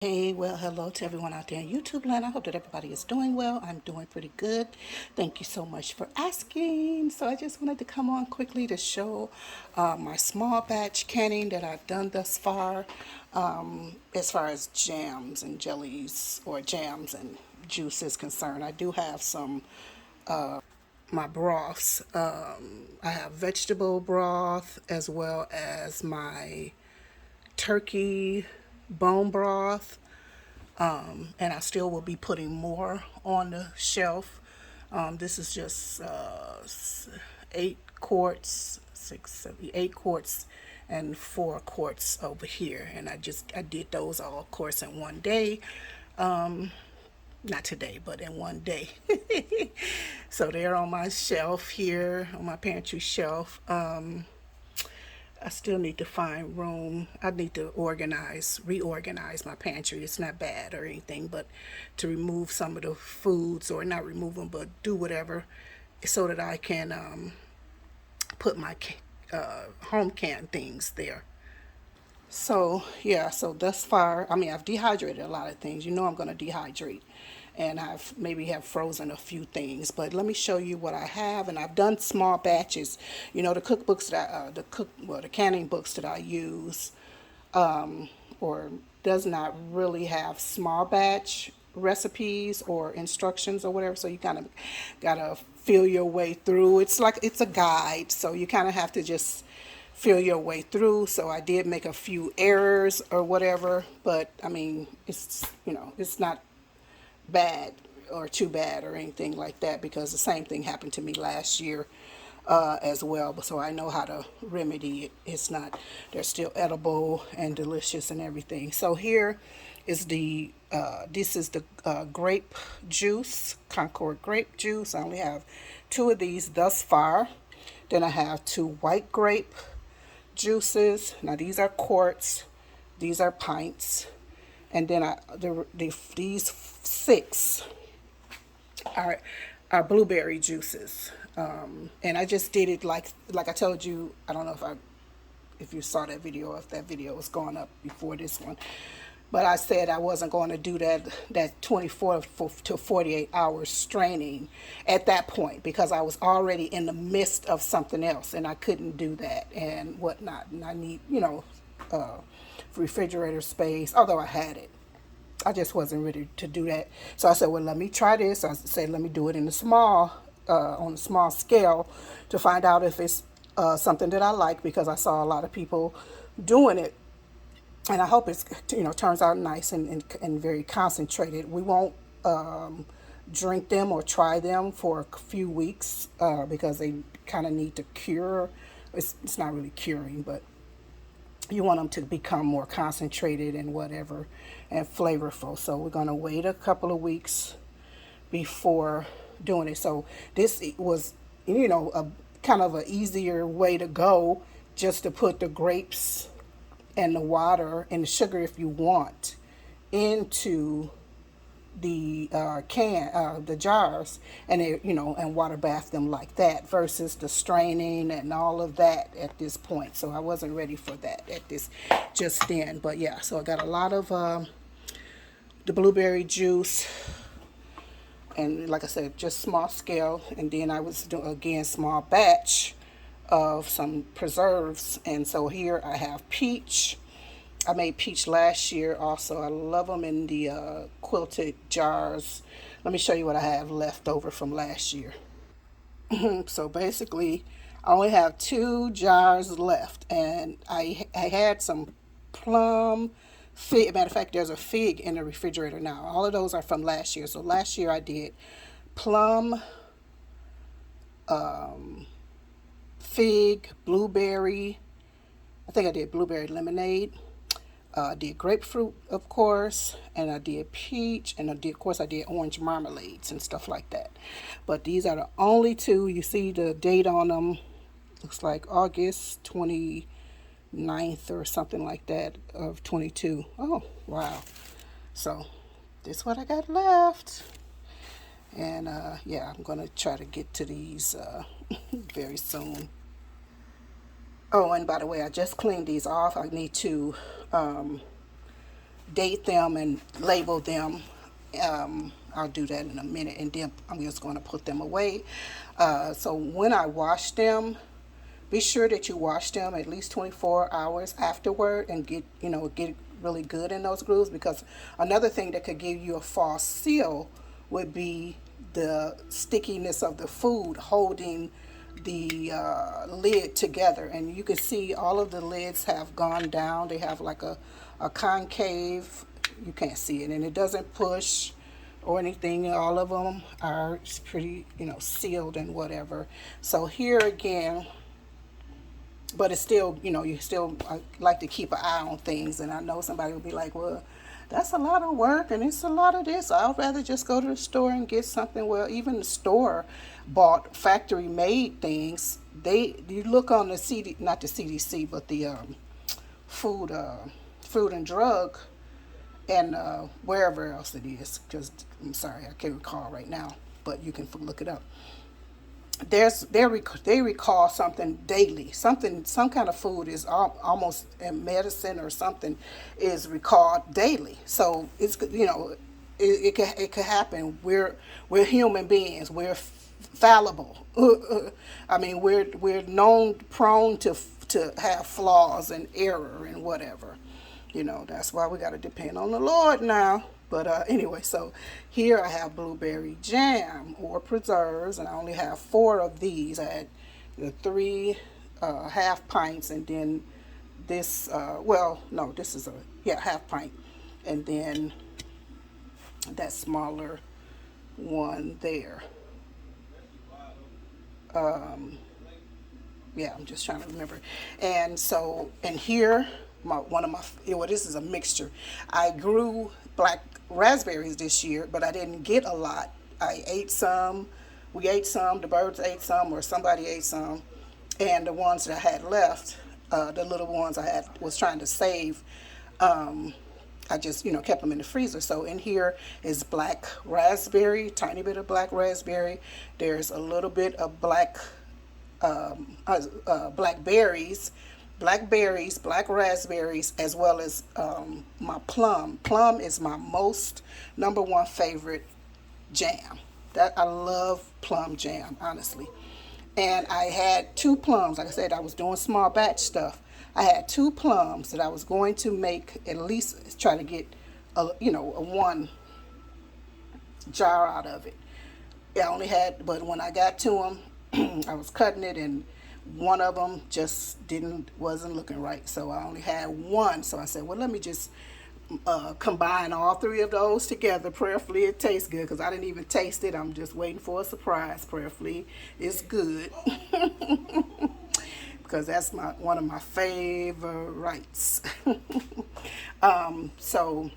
Hey, well, hello to everyone out there in YouTube land. I hope that everybody is doing well. I'm doing pretty good. Thank you so much for asking. So I just wanted to come on quickly to show my small batch canning that I've done thus far, as far as jams and jellies or jams and juice is concerned. I do have some my broths. I have vegetable broth as well as my turkey bone broth, and I still will be putting more on the shelf. This is just 8 quarts, 8 quarts, and 4 quarts over here, and I did those all, of course, in one day. Not today, but in one day. So they're on my shelf here, on my pantry shelf. I still need to find room. I need to reorganize my pantry. It's not bad or anything, but to remove some of the foods, or not remove them, but do whatever so that I can put my home canned things there. So yeah, so thus far, I mean, I've dehydrated a lot of things. You know, I'm going to dehydrate, and I've maybe have frozen a few things. But let me show you what I have, and I've done small batches. You know, the cookbooks that the canning books that I use, or does not really have small batch recipes or instructions or whatever. So you kind of gotta feel your way through. It's like it's a guide, so you kind of have to just feel your way through. So I did make a few errors or whatever, but I mean, it's not bad or too bad or anything like that, because the same thing happened to me last year as well. But so I know how to remedy it. It's not, they're still edible and delicious and everything. So here is this is the grape juice, Concord grape juice. I only have 2 of these thus far. Then I have 2 white grape juices. Now these are quarts, these are pints, and then these 6 are blueberry juices. And I just did it like I told you. I don't know if you saw that video, if that video was going up before this one. But I said I wasn't going to do that 24 to 48 hours straining at that point, because I was already in the midst of something else and I couldn't do that and whatnot. And I need, refrigerator space, although I had it. I just wasn't ready to do that. So I said, well, let me try this. I said, let me do it in on a small scale, to find out if it's something that I like, because I saw a lot of people doing it, and I hope it's turns out nice and very concentrated. We won't drink them or try them for a few weeks because they kind of need to cure. It's not really curing, but you want them to become more concentrated and whatever and flavorful. So we're going to wait a couple of weeks before doing it. So this was, a kind of an easier way to go, just to put the grapes and the water and the sugar, if you want, into the jars, and and water bath them like that, versus the straining and all of that at this point. So I wasn't ready for that at this just then. But yeah, so I got a lot of the blueberry juice, and like I said, just small scale. And then I was doing again small batch of some preserves. And so here I have peach. I made peach last year also. I love them in the quilted jars. Let me show you what I have left over from last year. So basically, I only have 2 jars left, and I had some plum fig. Matter of fact, there's a fig in the refrigerator now. All of those are from last year. So last year I did plum, fig, blueberry. I think I did blueberry lemonade. I did grapefruit, of course, and I did peach, and of course, I did orange marmalades and stuff like that. But these are the only 2. You see the date on them. Looks like August 29th or something like that of 22. Oh, wow. So this is what I got left. And yeah, I'm going to try to get to these very soon. Oh, and by the way, I just cleaned these off. I need to date them and label them. I'll do that in a minute, and then I'm just going to put them away. So when I wash them, be sure that you wash them at least 24 hours afterward and get really good in those grooves, because another thing that could give you a false seal would be the stickiness of the food holding the lid together. And you can see all of the lids have gone down. They have like a concave, you can't see it, and it doesn't push or anything. All of them are pretty, sealed and whatever. So here again, but it's still, you still like to keep an eye on things. And I know somebody will be like, well, that's a lot of work and it's a lot of this. I'd rather just go to the store and get something. Well, even the store bought factory made things. You look on the not the CDC, but the food and drug, and wherever else it is, because I'm sorry, I can't recall right now, but you can look it up. They recall something daily. Some kind of food is almost in medicine or something is recalled daily. So it's it could happen. We're human beings. We're fallible. I mean, we're known prone to have flaws and error and whatever. That's why we got to depend on the Lord now. But anyway, so here I have blueberry jam or preserves, and I only have 4 of these. I had the 3 half pints, and then this, this is half pint, and then that smaller one there. I'm just trying to remember. And so, and here, this is a mixture. I grew black raspberries this year, but I didn't get a lot. I ate some, we ate some, the birds ate some, or somebody ate some, and the ones that I had left, the little ones was trying to save, I just, kept them in the freezer. So in here is black raspberry, tiny bit of black raspberry. There's a little bit of blackberries, black raspberries, as well as my plum. Plum is my number one favorite jam. That I love plum jam, honestly. And I had 2 plums. Like I said, I was doing small batch stuff. I had 2 plums that I was going to make, at least try to get a 1 jar out of it. I only had, but when I got to them, I was cutting it, and one of them just wasn't looking right. So I only had 1. So I said, well, let me just combine all 3 of those together. Prayerfully, it tastes good, because I didn't even taste it. I'm just waiting for a surprise. Prayerfully, it's good. Because that's one of my favorites. So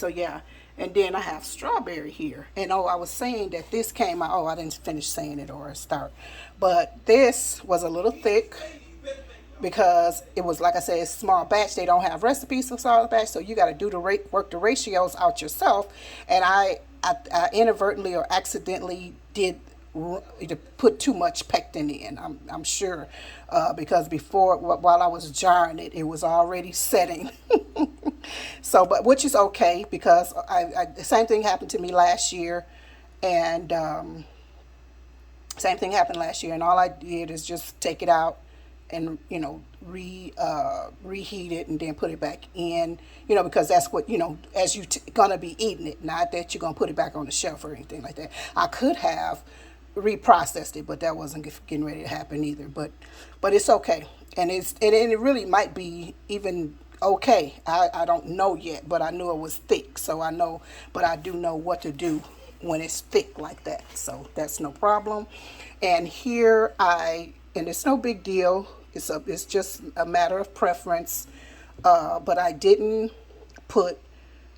yeah. And then I have strawberry here. And I was saying that this came out. I didn't finish saying it or start. But this was a little thick, because it was, like I said, it's small batch. They don't have recipes for small batch, so you got to do work the ratios out yourself. And I inadvertently or accidentally did to put too much pectin in. I'm sure, because before, while I was jarring it, it was already setting. So, but which is okay, because the same thing happened to me last year, and and all I did is just take it out and reheat it and then put it back in, because that's what, as you gonna be eating it, not that you're gonna put it back on the shelf or anything like that. I could have reprocessed it, but that wasn't getting ready to happen either. But it's okay, and it really might be even okay. I don't know yet, but I knew it was thick, so I know. But I do know what to do when it's thick like that, so that's no problem. And here and it's no big deal. It's just a matter of preference. But I didn't put.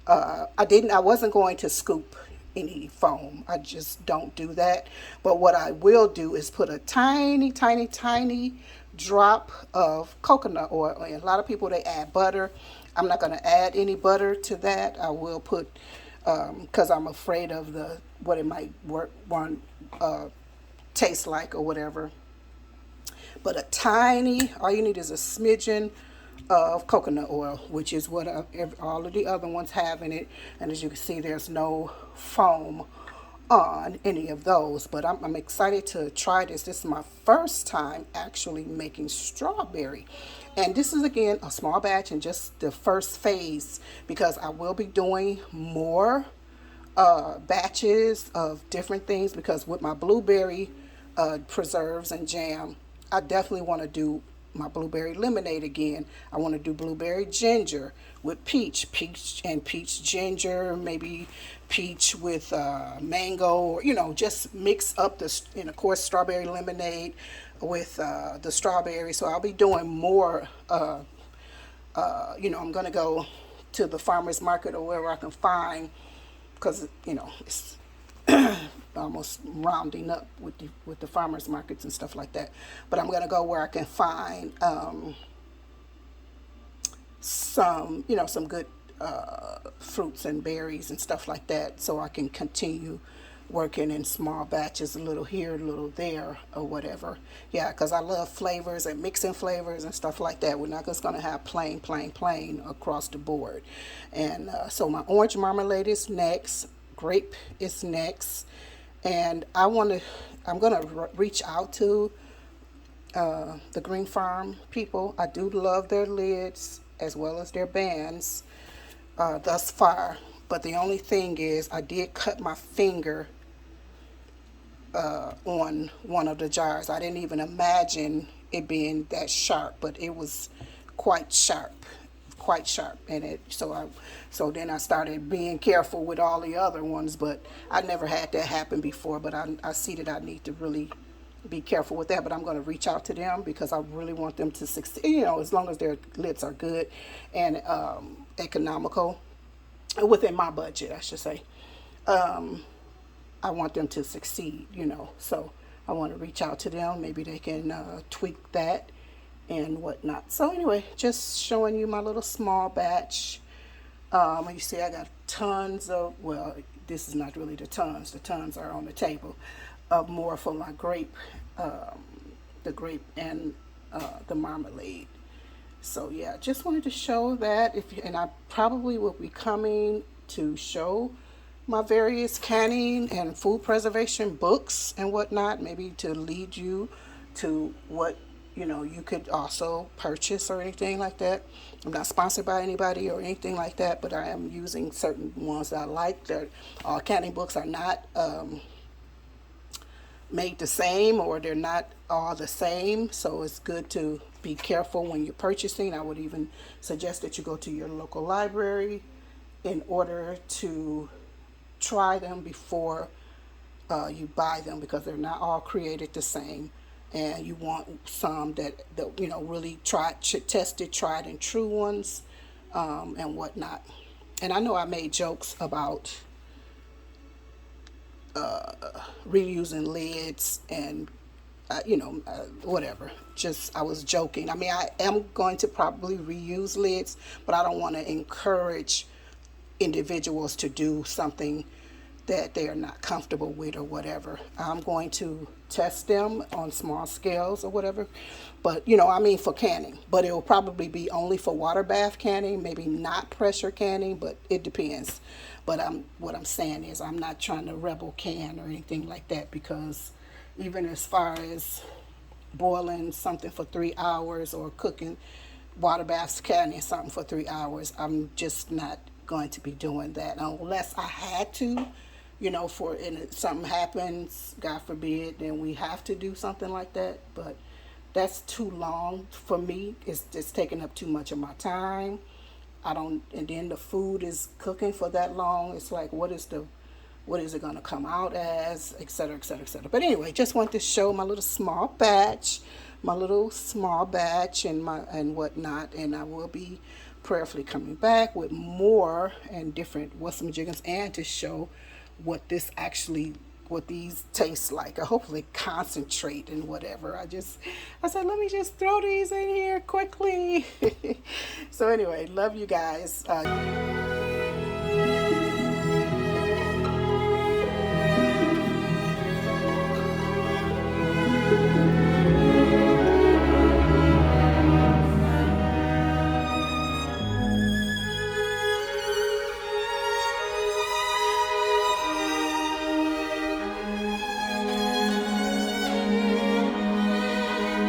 I wasn't going to scoop any foam. I just don't do that. But what I will do is put a tiny, tiny, tiny drop of coconut oil. And a lot of people, they add butter. I'm not going to add any butter to that. I will put, because I'm afraid of what it might taste like or whatever. But all you need is a smidgen of coconut oil, which is what all of the other ones have in it. And as you can see, there's no foam on any of those, but I'm excited to try this. This is my first time actually making strawberry, and this is again a small batch and just the first phase, because I will be doing more batches of different things, because with my blueberry preserves and jam, I definitely want to do my blueberry lemonade again. I want to do blueberry ginger with peach and peach ginger, maybe peach with mango, or just mix up the, and of course strawberry lemonade with the strawberry. So I'll be doing more. I'm gonna go to the farmers market or wherever I can find, because it's almost rounding up with the farmers markets and stuff like that. But I'm gonna go where I can find some good fruits and berries and stuff like that, so I can continue working in small batches, a little here, a little there, or whatever. Yeah, because I love flavors and mixing flavors and stuff like that. We're not just going to have plain across the board. And so my orange marmalade is next, grape is next, and I'm going to reach out to the Green Farm people. I do love their lids as well as their bands thus far. But the only thing is, I did cut my finger on one of the jars. I didn't even imagine it being that sharp, but it was quite sharp. And so then I started being careful with all the other ones, but I never had that happen before. But I see that I need to really be careful with that. But I'm going to reach out to them, because I really want them to succeed, as long as their lids are good and economical, within my budget, I should say. I want them to succeed, so I want to reach out to them. Maybe they can tweak that and whatnot. So anyway, just showing you my little small batch. You see I got tons of, well, this is not really the tons are on the table, of more for my grape, the grape and the marmalade. So yeah, just wanted to show that. And I probably will be coming to show my various canning and food preservation books and whatnot, maybe to lead you to what you could also purchase or anything like that. I'm not sponsored by anybody or anything like that, but I am using certain ones that I like. That canning books are not made the same, or they're not all the same, so it's good to be careful when you're purchasing. I would even suggest that you go to your local library in order to try them before you buy them, because they're not all created the same, and you want some that really tested, tried and true ones, and whatnot. And I know I made jokes about reusing lids and whatever. Just, I was joking. I mean, I am going to probably reuse lids, but I don't want to encourage individuals to do something that they are not comfortable with or whatever. I'm going to test them on small scales or whatever, but for canning. But it will probably be only for water bath canning, maybe not pressure canning, but it depends. But what I'm saying is, I'm not trying to rebel can or anything like that, because even as far as boiling something for 3 hours or cooking water baths, canning something for 3 hours, I'm just not going to be doing that unless I had to, and something happens, God forbid, then we have to do something like that. But that's too long for me. It's taking up too much of my time. And then the food is cooking for that long. It's like, what is it going to come out as, et cetera, et cetera, et cetera. But anyway, just want to show my little small batch and whatnot. And I will be prayerfully coming back with more and different what's-some-jiggins, and to show what these taste like. I hopefully concentrate and whatever. I said, let me just throw these in here quickly. So anyway, love you guys.